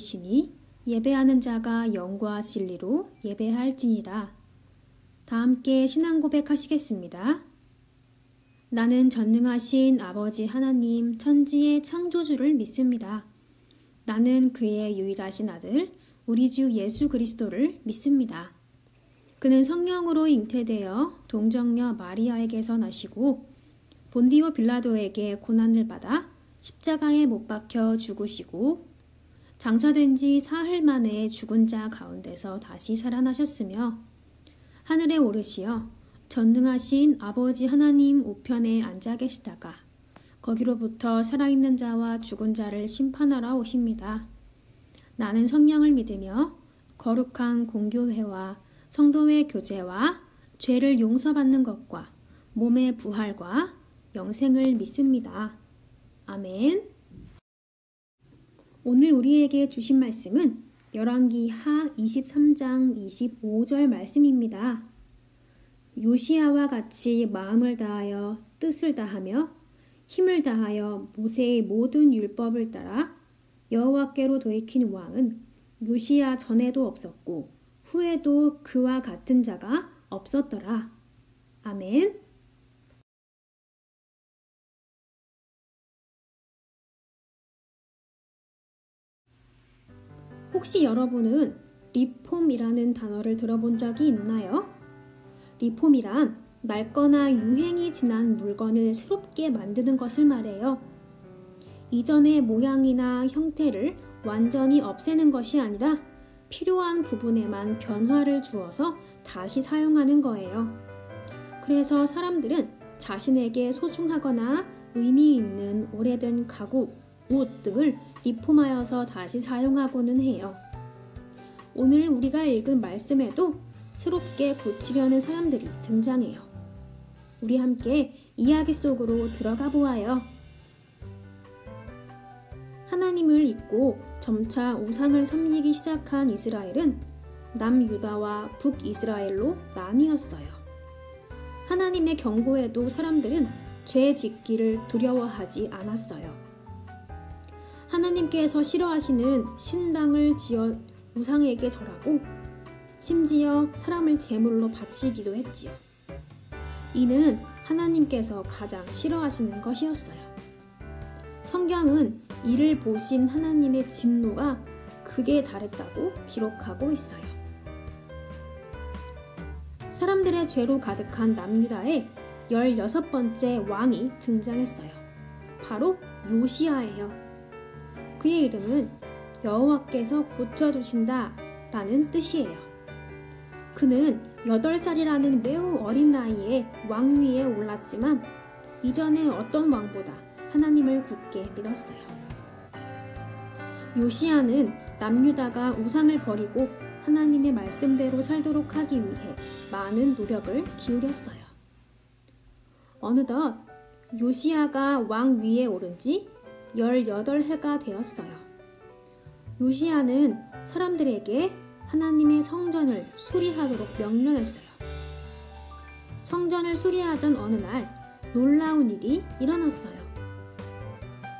이르시니 예배하는 자가 영과 진리로 예배할지니라. 다 함께 신앙 고백하시겠습니다. 나는 전능하신 아버지 하나님 천지의 창조주를 믿습니다. 나는 그의 유일하신 아들 우리 주 예수 그리스도를 믿습니다. 그는 성령으로 잉태되어 동정녀 마리아에게서 나시고 본디오 빌라도에게 고난을 받아 십자가에 못 박혀 죽으시고 장사된 지 사흘 만에 죽은 자 가운데서 다시 살아나셨으며 하늘에 오르시어 전능하신 아버지 하나님 우편에 앉아 계시다가 거기로부터 살아있는 자와 죽은 자를 심판하러 오십니다. 나는 성령을 믿으며 거룩한 공교회와 성도의 교제와 죄를 용서받는 것과 몸의 부활과 영생을 믿습니다. 아멘. 오늘 우리에게 주신 말씀은 열왕기 하 23장 25절 말씀입니다. 요시야와 같이 마음을 다하여 뜻을 다하며 힘을 다하여 모세의 모든 율법을 따라 여호와께로 돌이킨 왕은 요시야 전에도 없었고 후에도 그와 같은 자가 없었더라. 아멘. 혹시 여러분은 리폼이라는 단어를 들어본 적이 있나요? 리폼이란 낡거나 유행이 지난 물건을 새롭게 만드는 것을 말해요. 이전의 모양이나 형태를 완전히 없애는 것이 아니라 필요한 부분에만 변화를 주어서 다시 사용하는 거예요. 그래서 사람들은 자신에게 소중하거나 의미 있는 오래된 가구, 옷 등을 리폼하여서 다시 사용하고는 해요. 오늘 우리가 읽은 말씀에도 새롭게 고치려는 사람들이 등장해요. 우리 함께 이야기 속으로 들어가 보아요. 하나님을 잊고 점차 우상을 섬기기 시작한 이스라엘은 남유다와 북이스라엘로 나뉘었어요. 하나님의 경고에도 사람들은 죄 짓기를 두려워하지 않았어요. 하나님께서 싫어하시는 신당을 지어 우상에게 절하고 심지어 사람을 제물로 바치기도 했지요. 이는 하나님께서 가장 싫어하시는 것이었어요. 성경은 이를 보신 하나님의 진노가 극에 달했다고 기록하고 있어요. 사람들의 죄로 가득한 남유다에 16번째 왕이 등장했어요. 바로 요시야예요. 그의 이름은 여호와께서 고쳐주신다 라는 뜻이에요. 그는 8살이라는 매우 어린 나이에 왕위에 올랐지만 이전의 어떤 왕보다 하나님을 굳게 믿었어요. 요시야는 남유다가 우상을 버리고 하나님의 말씀대로 살도록 하기 위해 많은 노력을 기울였어요. 어느덧 요시야가 왕위에 오른 지 18해가 되었어요. 요시야는 사람들에게 하나님의 성전을 수리하도록 명령했어요. 성전을 수리하던 어느 날 놀라운 일이 일어났어요.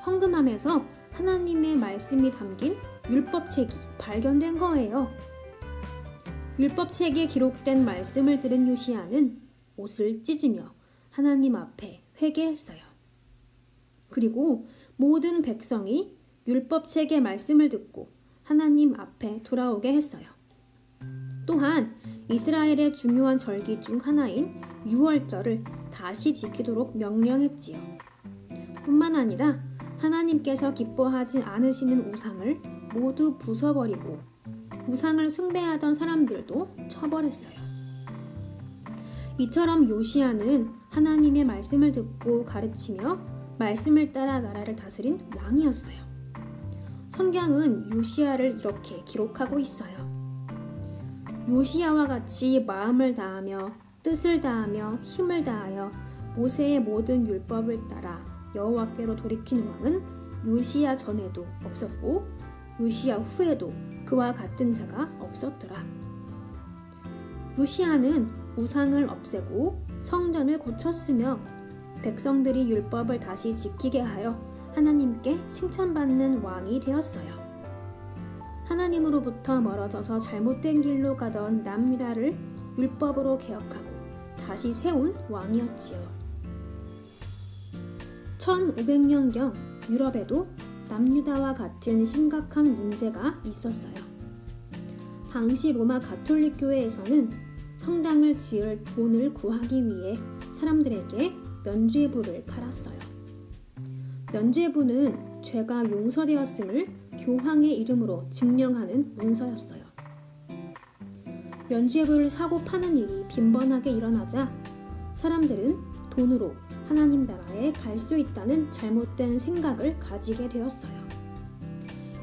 헌금함에서 하나님의 말씀이 담긴 율법책이 발견된 거예요. 율법책에 기록된 말씀을 들은 요시야는 옷을 찢으며 하나님 앞에 회개했어요. 그리고 모든 백성이 율법책의 말씀을 듣고 하나님 앞에 돌아오게 했어요. 또한 이스라엘의 중요한 절기 중 하나인 유월절을 다시 지키도록 명령했지요. 뿐만 아니라 하나님께서 기뻐하지 않으시는 우상을 모두 부숴버리고 우상을 숭배하던 사람들도 처벌했어요. 이처럼 요시야는 하나님의 말씀을 듣고 가르치며 말씀을 따라 나라를 다스린 왕이었어요. 성경은 요시야를 이렇게 기록하고 있어요. 요시야와 같이 마음을 다하며 뜻을 다하며 힘을 다하여 모세의 모든 율법을 따라 여호와께로 돌이킨 왕은 요시야 전에도 없었고 요시야 후에도 그와 같은 자가 없었더라. 요시야는 우상을 없애고 성전을 고쳤으며 백성들이 율법을 다시 지키게 하여 하나님께 칭찬받는 왕이 되었어요. 하나님으로부터 멀어져서 잘못된 길로 가던 남유다를 율법으로 개혁하고 다시 세운 왕이었지요. 1500년경 유럽에도 남유다와 같은 심각한 문제가 있었어요. 당시 로마 가톨릭 교회에서는 성당을 지을 돈을 구하기 위해 사람들에게 면죄부를 팔았어요. 면죄부는 죄가 용서되었음을 교황의 이름으로 증명하는 문서였어요. 면죄부를 사고 파는 일이 빈번하게 일어나자 사람들은 돈으로 하나님 나라에 갈 수 있다는 잘못된 생각을 가지게 되었어요.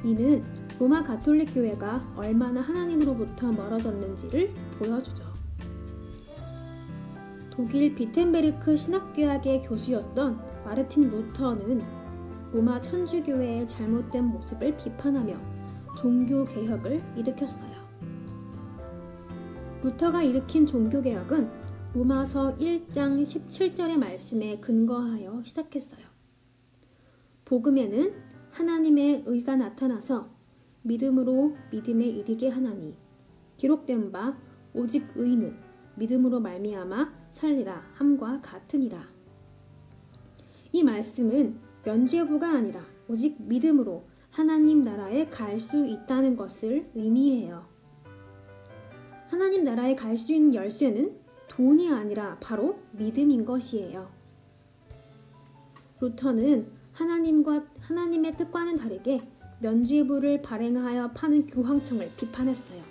이는 로마 가톨릭 교회가 얼마나 하나님으로부터 멀어졌는지를 보여주죠. 독일 비텐베르크 신학대학의 교수였던 마르틴 루터는 로마 천주교회의 잘못된 모습을 비판하며 종교개혁을 일으켰어요. 루터가 일으킨 종교개혁은 로마서 1장 17절의 말씀에 근거하여 시작했어요. 복음에는 하나님의 의가 나타나서 믿음으로 믿음에 이르게 하나니 기록된 바 오직 의는 믿음으로 말미암아 살리라 함과 같으니라. 이 말씀은 면죄부가 아니라 오직 믿음으로 하나님 나라에 갈 수 있다는 것을 의미해요. 하나님 나라에 갈 수 있는 열쇠는 돈이 아니라 바로 믿음인 것이에요. 루터는 하나님의 뜻과는 다르게 면죄부를 발행하여 파는 교황청을 비판했어요.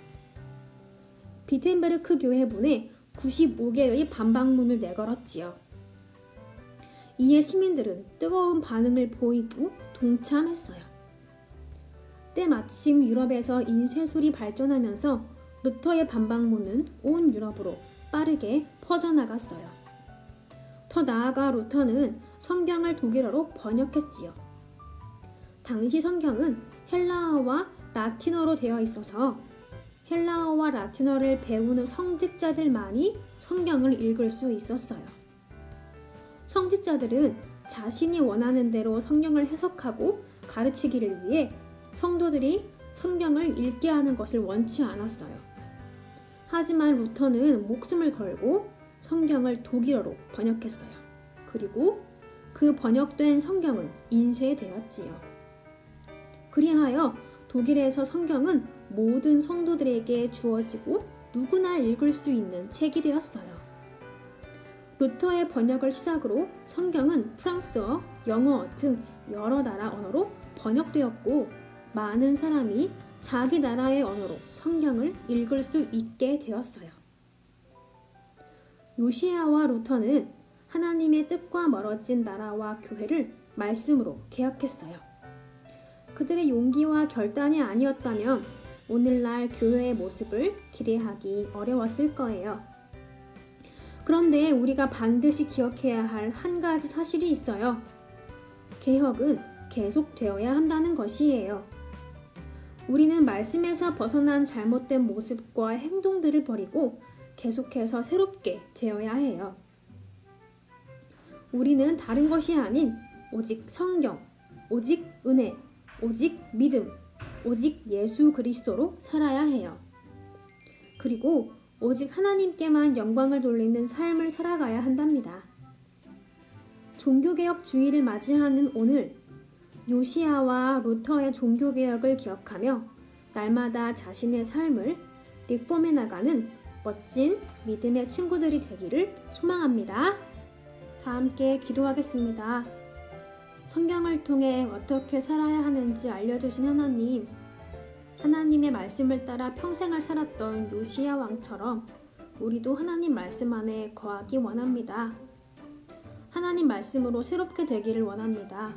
비텐베르크 교회문에 95개의 반박문을 내걸었지요. 이에 시민들은 뜨거운 반응을 보이고 동참했어요. 때마침 유럽에서 인쇄술이 발전하면서 루터의 반박문은 온 유럽으로 빠르게 퍼져나갔어요. 더 나아가 루터는 성경을 독일어로 번역했지요. 당시 성경은 헬라어와 라틴어로 되어 있어서 헬라어와 라틴어를 배우는 성직자들만이 성경을 읽을 수 있었어요. 성직자들은 자신이 원하는 대로 성경을 해석하고 가르치기를 위해 성도들이 성경을 읽게 하는 것을 원치 않았어요. 하지만 루터는 목숨을 걸고 성경을 독일어로 번역했어요. 그리고 그 번역된 성경은 인쇄되었지요. 그리하여 독일에서 성경은 모든 성도들에게 주어지고 누구나 읽을 수 있는 책이 되었어요. 루터의 번역을 시작으로 성경은 프랑스어, 영어 등 여러 나라 언어로 번역되었고 많은 사람이 자기 나라의 언어로 성경을 읽을 수 있게 되었어요. 요시야와 루터는 하나님의 뜻과 멀어진 나라와 교회를 말씀으로 개혁했어요. 그들의 용기와 결단이 아니었다면 오늘날 교회의 모습을 기대하기 어려웠을 거예요. 그런데 우리가 반드시 기억해야 할 한 가지 사실이 있어요. 개혁은 계속되어야 한다는 것이에요. 우리는 말씀에서 벗어난 잘못된 모습과 행동들을 버리고 계속해서 새롭게 되어야 해요. 우리는 다른 것이 아닌 오직 성경, 오직 은혜, 오직 믿음, 오직 예수 그리스도로 살아야 해요. 그리고 오직 하나님께만 영광을 돌리는 삶을 살아가야 한답니다. 종교개혁 주일을 맞이하는 오늘, 요시야와 루터의 종교개혁을 기억하며 날마다 자신의 삶을 리폼해 나가는 멋진 믿음의 친구들이 되기를 소망합니다. 다 함께 기도하겠습니다. 성경을 통해 어떻게 살아야 하는지 알려주신 하나님, 하나님의 말씀을 따라 평생을 살았던 요시야 왕처럼 우리도 하나님 말씀 안에 거하기 원합니다. 하나님 말씀으로 새롭게 되기를 원합니다.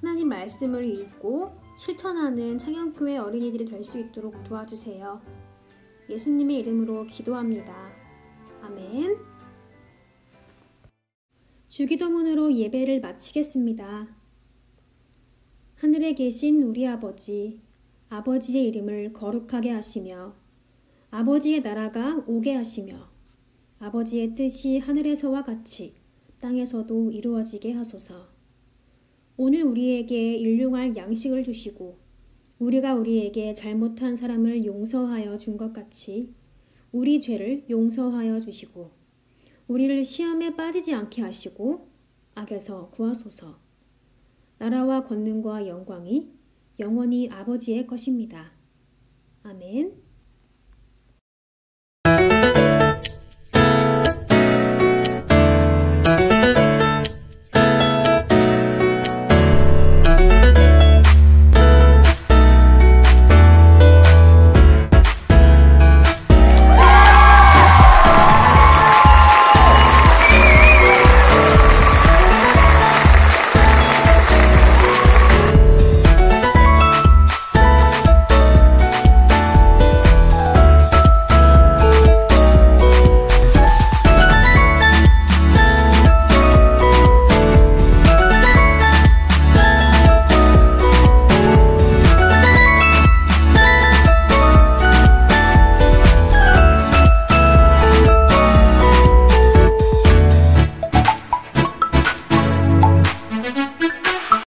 하나님 말씀을 읽고 실천하는 창현교회 어린이들이 될 수 있도록 도와주세요. 예수님의 이름으로 기도합니다. 아멘. 주기도문으로 예배를 마치겠습니다. 하늘에 계신 우리 아버지, 아버지의 이름을 거룩하게 하시며 아버지의 나라가 오게 하시며 아버지의 뜻이 하늘에서와 같이 땅에서도 이루어지게 하소서. 오늘 우리에게 일용할 양식을 주시고 우리가 우리에게 잘못한 사람을 용서하여 준 것 같이 우리 죄를 용서하여 주시고 우리를 시험에 빠지지 않게 하시고 악에서 구하소서. 나라와 권능과 영광이 영원히 아버지의 것입니다. 아멘.